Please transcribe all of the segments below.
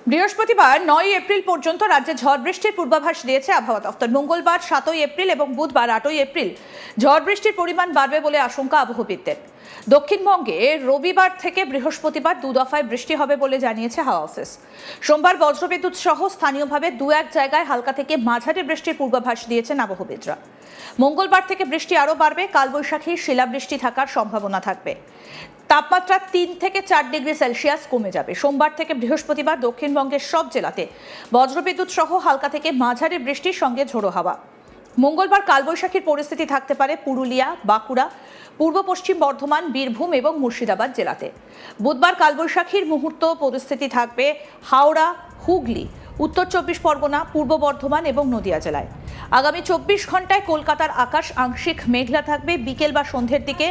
বৃহস্পতিবার 9 এপ্রিল পর্যন্ত রাজ্যে ঝড় বৃষ্টির পূর্বাভাস দিয়েছে আবহাওয়া দফতর। মঙ্গলবার 7 এপ্রিল এবং বুধবার 8 এপ্রিল ঝড় বৃষ্টির পরিমাণ বাড়বে বলে আশঙ্কা আবহবিদদের। দক্ষিণবঙ্গে রবিবার থেকে বৃহস্পতিবার দু দফায় বৃষ্টি হবে বলে জানিয়েছে হাওয়া অফিস। সোমবার বজ্রবিদ্যুৎ সহ স্থানীয়ভাবে দু এক জায়গায় হালকা থেকে মাঝারি বৃষ্টির পূর্বাভাস দিয়েছেন আবহবিদরা। মঙ্গলবার থেকে বৃষ্টি আরও বাড়বে, কালবৈশাখী শিলাবৃষ্টি থাকার সম্ভাবনা থাকবে। তাপমাত্রা 3 থেকে 4 ডিগ্রি সেলসিয়াস কমে যাবে। সোমবার থেকে বৃহস্পতিবার দক্ষিণবঙ্গের সব জেলাতে বজ্রবিদ্যুৎ সহ হালকা থেকে মাঝারি বৃষ্টির সঙ্গে ঝোড়ো হাওয়া। মঙ্গলবার কালবৈশাখীর পরিস্থিতি থাকতে পারে পুরুলিয়া, বাঁকুড়া, পূর্ব পশ্চিম বর্ধমান, বীরভূম এবং মুর্শিদাবাদ জেলাতে। বুধবার কালবৈশাখীর মুহূর্ত পরিস্থিতি থাকবে হাওড়া, হুগলি, উত্তর 24 পরগনা, পূর্ব বর্ধমান এবং নদিয়া জেলায়। আগামী 24 ঘন্টায় কলকাতার আকাশ আংশিক মেঘলা থাকবে। বিকেল বা সন্ধ্যের দিকে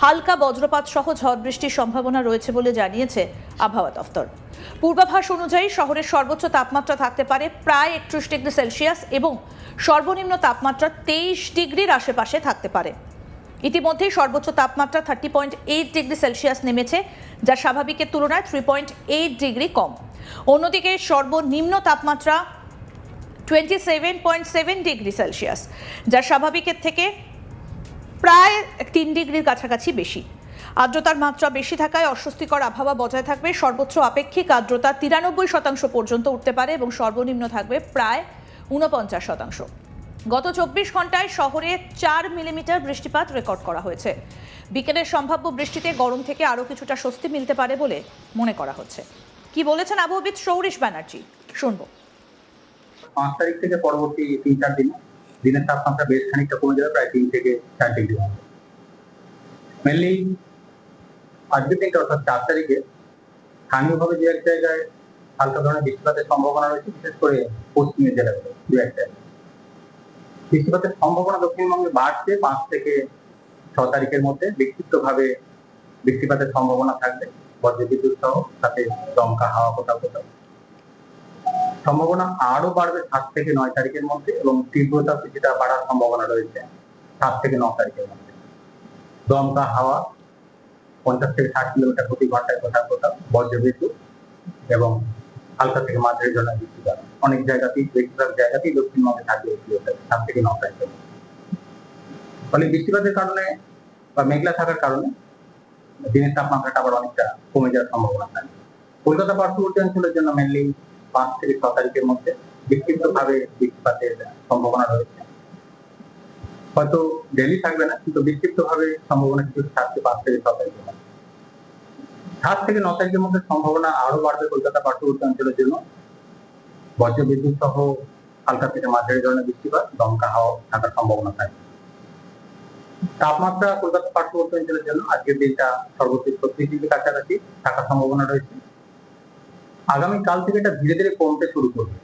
হালকা বজ্রপাত সহ ঝড় বৃষ্টির সম্ভাবনা রয়েছে বলে জানিয়েছে আবহাওয়া দফতর। পূর্বাভাস অনুযায়ী শহরের সর্বোচ্চ তাপমাত্রা থাকতে পারে প্রায় 31 ডিগ্রি সেলসিয়াস এবং সর্বনিম্ন তাপমাত্রা 23 ডিগ্রির আশেপাশে থাকতে পারে। ইতিমধ্যেই সর্বোচ্চ তাপমাত্রা 30.8 ডিগ্রি সেলসিয়াস নেমেছে, যা স্বাভাবিকের তুলনায় 3.8 ডিগ্রি কম। অন্যদিকে সর্বনিম্ন তাপমাত্রা 27.7 ডিগ্রি সেলসিয়াস, যা স্বাভাবিকের থেকে প্রায় 3 ডিগ্রির কাছাকাছি বেশি। আর্দ্রতার মাত্রা বেশি থাকায় অস্বস্তিকর আবহাওয়া বজায় থাকবে। সর্বোচ্চ আপেক্ষিক আর্দ্রতা 93% পর্যন্ত উঠতে পারে এবং সর্বনিম্ন থাকবে প্রায় 49%। গত 24 ঘন্টায় শহরে 4 মিলিমিটার বৃষ্টিপাত রেকর্ড করা হয়েছে। বিকেলের সম্ভাব্য বৃষ্টিতে গরম থেকে আরও কিছুটা স্বস্তি মিলতে পারে বলে মনে করা হচ্ছে। কি বলেছেন আবহবিদ সৌরিশ ব্যানার্জি, শুনবো। 5 তারিখ থেকে পরবর্তী 3-4 দিন দিনের তাপমাত্রা বেশ খানিকটা কমে যাবে, প্রায় 3 থেকে 4 ডিগ্রি মতো। মেনলি আজকের দিনটা অর্থাৎ 4 তারিখে স্থানীয়ভাবে দু এক জায়গায় হালকা ধরনের বৃষ্টিপাতের সম্ভাবনা রয়েছে, বিশেষ করে পশ্চিমের জেলাগুলো দু এক জায়গায়। বৃষ্টিপাতের সম্ভাবনা দক্ষিণবঙ্গে বাড়ছে। 5 থেকে 6 তারিখের মধ্যে বিক্ষিপ্তভাবে বৃষ্টিপাতের সম্ভাবনা থাকবে, বজ্রবিদ্যুৎ সহ, সাথে দমকা হাওয়া কোথাও কোথাও। সম্ভাবনা আরো বাড়বে 7 থেকে 9 তারিখের মধ্যে এবং তীব্রতা কিছুটা বাড়ার সম্ভাবনা রয়েছে 7 থেকে 9 তারিখের মধ্যে। দমকা হাওয়া 50 থেকে 60 কিলোমিটার প্রতি ঘন্টায় কোথাও কোথাও, বজ্রবিদ্যুৎ এবং হালকা থেকে মাঝারি ধরনের বৃষ্টিপাত অনেক জায়গাতেই, বেশিরভাগ জায়গাতেই দক্ষিণবঙ্গে থাকবে 7 থেকে 9 তারিখের মধ্যে। ফলে বৃষ্টিপাতের কারণে বা মেঘলা থাকার কারণে দিনের তাপমাত্রাটা আবার অনেকটা কমে যাওয়ার সম্ভাবনা থাকে। কলকাতা পার্শ্ববর্তী অঞ্চলের জন্য মেনলি 5 থেকে 6 তারিখের মধ্যে বিক্ষিপ্তভাবে বৃষ্টিপাতের সম্ভাবনা রয়েছে। হয়তো ডেলি থাকবে না, কিন্তু বিক্ষিপ্তভাবে সম্ভাবনা কিছু থাকছে 5 থেকে 6 তারিখের মধ্যে। 7 থেকে 9 তারিখের মধ্যে সম্ভাবনা আরো বাড়বে কলকাতা পার্শ্ববর্তী অঞ্চলের জন্য। বজ্রবিদ্যুৎ সহ হালকা থেকে মাঝারি ধরনের বৃষ্টিপাত, দমকা হাওয়া থাকার সম্ভাবনা থাকে। তাপমাত্রা কলকাতা পার্শ্ববর্তী অঞ্চলের জন্য আজকের দিনটা সর্বোচ্চ 36 ডিগ্রি কাছাকাছি থাকার সম্ভাবনা রয়েছে। আগামীকাল থেকে এটা ধীরে ধীরে কমতে শুরু করবে।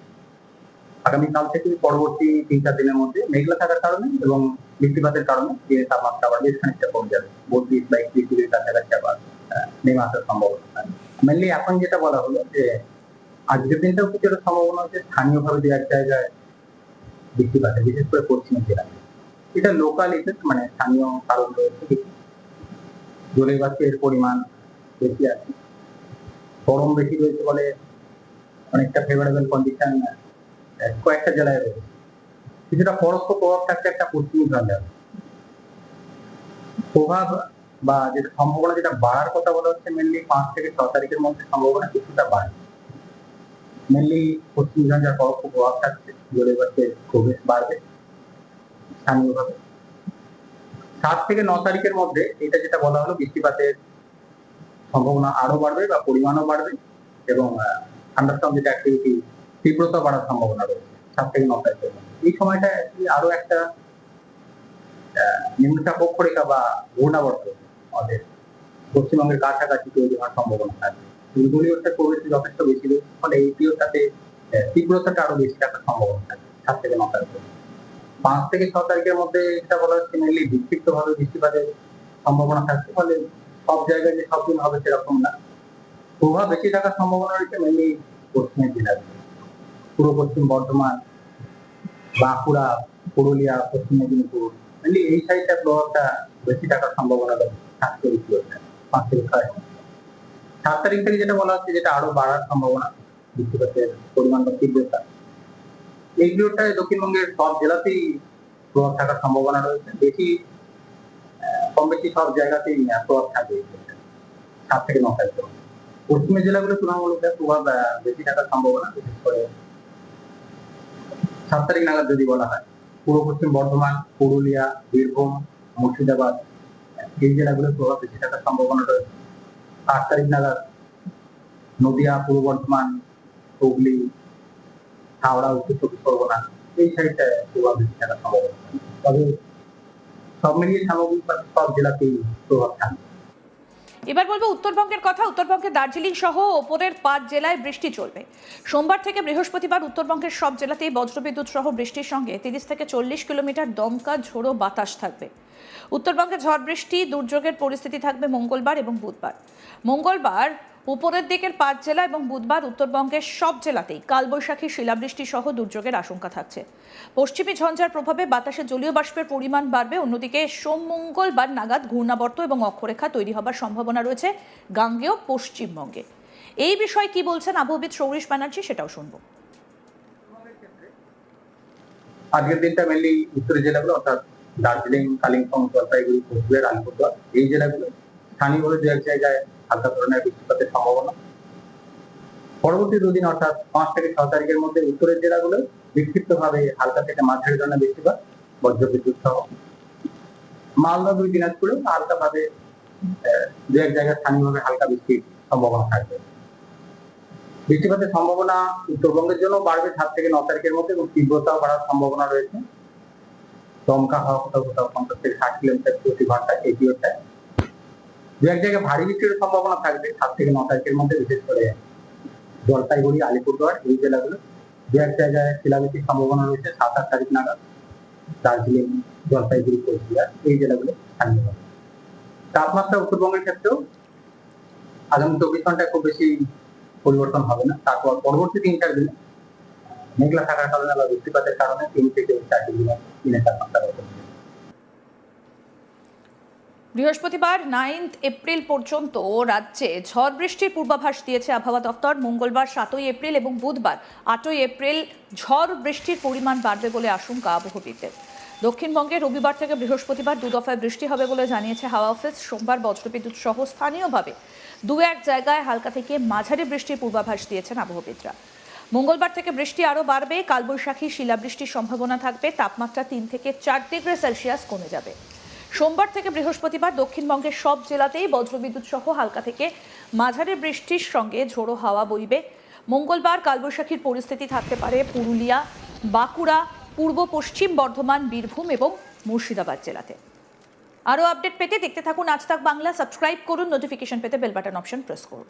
আগামীকাল থেকে পরবর্তী 3-4 দিনের মধ্যে মেঘলা থাকার কারণে এবং বৃষ্টিপাতের কারণে দিনের তাপমাত্রা আবার বেশ খানিকটা কমে যাবে, 32 বা 31 ডিগ্রির কাছাকাছি আবার নেমে আসার সম্ভাবনা থাকে। মেনলি এখন যেটা বলা হলো যে আজকের দিনটাও কিছুটা সম্ভাবনা হচ্ছে স্থানীয়ভাবে দু এক জায়গায় বৃষ্টিপাতের, বিশেষ করে পশ্চিমের জেলায়। এটা লোকাল ইফেক্ট, মানে স্থানীয় কারণ রয়েছে। জলের বাষ্পের পরিমাণ বেশি আছে, গরম বেশি রয়েছে বলে অনেকটা ফেভারেবল কন্ডিশন কয়েকটা জেলায় রয়েছে। কিছুটা পরোক্ষ প্রভাব থাকছে একটা পশ্চিমী ঝঞ্ঝার প্রভাব বা যেটা সম্ভাবনা, যেটা বাড়ার কথা বলা হচ্ছে মেনলি 5 থেকে 6 তারিখের মধ্যে সম্ভাবনা কিছুটা বাড়ে। মেনলি পশ্চিমী ঝঞ্ঝার পরোক্ষ প্রভাব থাকছে, জলের বাষ্পের প্রবেশ বাড়বে স্থানীয়ভাবে। 7 থেকে 9 তারিখের মধ্যে এটা যেটা বলা হলো, বৃষ্টিপাতের সম্ভাবনা আরো বাড়বে বা পরিমাণও বাড়বে এবং থান্ডারস্টর্ম যেটা অ্যাক্টিভিটি তীব্রতা বাড়ার সম্ভাবনা রয়েছে 7 থেকে 9 তারিখের মধ্যে। এই সময়টা আরো একটা নিম্নচাপ অক্ষরেখা বা ঘূর্ণাবর্ত আমাদের পশ্চিমবঙ্গের কাছাকাছি তৈরি হওয়ার সম্ভাবনা থাকবে। দলীয়টার প্রবেশ যথেষ্ট বেশি রয়েছে, ফলে এই পিরিয়ডটাতে তীব্রতাটা আরো বেশি থাকার সম্ভাবনা থাকে 7 থেকে 9 তারিখের। 5 থেকে 6 তারিখের মধ্যে এটা বলা হচ্ছে মেনলি বিক্ষিপ্তভাবে বৃষ্টিপাতের সম্ভাবনা থাকছে, ফলে সব জায়গায় যে সব দিন হবে সেরকম না। প্রভাব বেশি থাকার সম্ভাবনা রয়েছে মেনলি পশ্চিমের জেলায়, পূর্ব পশ্চিম বর্ধমান, বাঁকুড়া, পুরুলিয়া, পশ্চিম মেদিনীপুর, মেনলি এই সাইডটার প্রভাবটা বেশি থাকার সম্ভাবনা থাকছে এই পিরিয়ডটা 5 থেকে 6। 7 তারিখ থেকে যেটা বলা হচ্ছে, যেটা আরো বাড়ার সম্ভাবনা, বৃষ্টিপাতের পরিমাণ বা তীব্রতা, এইগুলোটায় দক্ষিণবঙ্গের সব জেলাতেই প্রভাব থাকার সম্ভাবনা রয়েছে। কম বেশি সব জায়গাতেই প্রভাব থাকবে 7 থেকে 9 তারিখ। পশ্চিমের জেলাগুলো তুলনামূলক প্রভাব বেশি থাকার সম্ভাবনা, বিশেষ করে 7 তারিখ নাগাদ যদি বলা হয়, পূর্ব পশ্চিম বর্ধমান, পুরুলিয়া, বীরভূম, মুর্শিদাবাদ এই জেলাগুলোর প্রভাব বেশি থাকার সম্ভাবনা রয়েছে। 8 তারিখ নাগাদ নদিয়া, পূর্ব বর্ধমান, হুগলি, হাওড়া, উত্তর চব্বিশ পরগনা এই সাইডটায় প্রভাব বেশি থাকার সম্ভাবনা। তবে সব মিলিয়ে সামগ্রিকভাবে সব জেলাতেই প্রভাব থাকবে। এবার বলবো উত্তরবঙ্গের কথা। উত্তরবঙ্গের দার্জিলিং সহ ওপরের 5 জেলায় বৃষ্টি চলবে। সোমবার থেকে বৃহস্পতিবার উত্তরবঙ্গের সব জেলাতেই বজ্রবিদ্যুৎ সহ বৃষ্টির সঙ্গে 30 থেকে 40 কিলোমিটার দমকা ঝোড়ো বাতাস থাকবে। উত্তরবঙ্গে ঝড় বৃষ্টি দুর্যোগের পরিস্থিতি থাকবে মঙ্গলবার এবং বুধবার। মঙ্গলবার উপরের দিকের 5 জেলা এবং বুধবার উত্তরবঙ্গের সব জেলাতেই কালবৈশাখী শিলাবৃষ্টি সহ দুর্যোগের আশঙ্কা থাকছে। পশ্চিমী ঝঞ্ঝার প্রভাবে বাতাসে জলীয় বাষ্পের পরিমাণ বাড়বে। অন্যদিকে সোম মঙ্গলবার নাগাদ ঘূর্ণাবর্ত এবং অক্ষরেখা তৈরি হবার সম্ভাবনা রয়েছে গাঙ্গেয় পশ্চিমবঙ্গে। এই বিষয়ে কি বলছেন আবহবিদ সৌরিশ ব্যানার্জি, সেটাও শুনবো। আজকের দিনটা মেনলি উত্তরের জেলাগুলো অর্থাৎ দার্জিলিং, কালিম্পং, জলপাইগুড়ি, কোচবিহার, আলিপুরদুয়ার এই জেলাগুলো স্থানীয়ভাবে দু এক জায়গায় হালকা ধরনের বৃষ্টিপাতের সম্ভাবনা। পরবর্তী দুদিন অর্থাৎ 5 থেকে 6 তারিখের মধ্যে উত্তরের জেলাগুলো বিক্ষিপ্তভাবে হালকা থেকে মাঝারি ধরনের বৃষ্টিপাত, বজ্রবিদ্যুৎ সহ। মালদা, 2 দিনাজপুরে হালকা ভাবে দু এক জায়গায় স্থানীয়ভাবে হালকা বৃষ্টির সম্ভাবনা থাকবে। বৃষ্টিপাতের সম্ভাবনা উত্তরবঙ্গের জন্য বাড়বে 7 থেকে 9 তারিখের মধ্যে এবং তীব্রতাও বাড়ার সম্ভাবনা রয়েছে। দমকা হওয়া কোথাও কোথাও 50 থেকে 60 কিলোমিটার প্রতি ঘন্টায় এই পিরিয়ডটায়। দু এক জায়গায় ভারী বৃষ্টির সম্ভাবনা থাকবে 7 থেকে 9 তারিখের মধ্যে, বিশেষ করে জলপাইগুড়ি, আলিপুরদুয়ার এই জেলাগুলো। দু এক জায়গায় শিলাবৃষ্টির সম্ভাবনা রয়েছে 7-8 তারিখ নাগাদ দার্জিলিং, জলপাইগুড়ি, কোচবিহার এই জেলাগুলো স্থানীয়। তাপমাত্রা উত্তরবঙ্গের ক্ষেত্রেও আগামী 24 ঘন্টায় খুব বেশি পরিবর্তন হবে না। তারপর পরবর্তী 3-4 দিনে মেঘলা থাকার কারণে বা বৃষ্টিপাতের কারণে 3 থেকে 4 ডিগ্রি দিনের তাপমাত্রা বৃদ্ধি পাবে। বৃহস্পতিবার 9 এপ্রিল পর্যন্ত রাজ্যে ঝড় বৃষ্টির পূর্বাভাস দিয়েছে আবহাওয়া দফতর। মঙ্গলবার 7 এপ্রিল এবং বুধবার 8 এপ্রিল ঝড় বৃষ্টির পরিমাণ বাড়বে বলে আশঙ্কা আবহবিদদের। দক্ষিণবঙ্গে রবিবার থেকে বৃহস্পতিবার 2 দফায় বৃষ্টি হবে বলে জানিয়েছে হাওয়া অফিস। সোমবার বজ্রবিদ্যুৎ সহ স্থানীয়ভাবে 2-1 জায়গায় হালকা থেকে মাঝারি বৃষ্টির পূর্বাভাস দিয়েছেন আবহবিদরা। মঙ্গলবার থেকে বৃষ্টি আরও বাড়বে। কালবৈশাখী শিলাবৃষ্টির সম্ভাবনা থাকবে। তাপমাত্রা 3 থেকে 4 ডিগ্রি সেলসিয়াস কমে যাবে। সোমবার থেকে বৃহস্পতিবার দক্ষিণবঙ্গের সব জেলাতেই বজ্রবিদ্যুৎ সহ হালকা থেকে মাঝারি বৃষ্টির সঙ্গে ঝোড়ো হাওয়া বইবে। মঙ্গলবার কালবৈশাখীর পরিস্থিতি থাকতে পারে পুরুলিয়া, বাঁকুড়া, পূর্ব পশ্চিম বর্ধমান, বীরভূম এবং মুর্শিদাবাদ জেলাতে। আরও আপডেট পেতে দেখতে থাকুন আজ তাক বাংলা। সাবস্ক্রাইব করুন, নোটিফিকেশন পেতে বেল বাটন অপশন প্রেস করুন।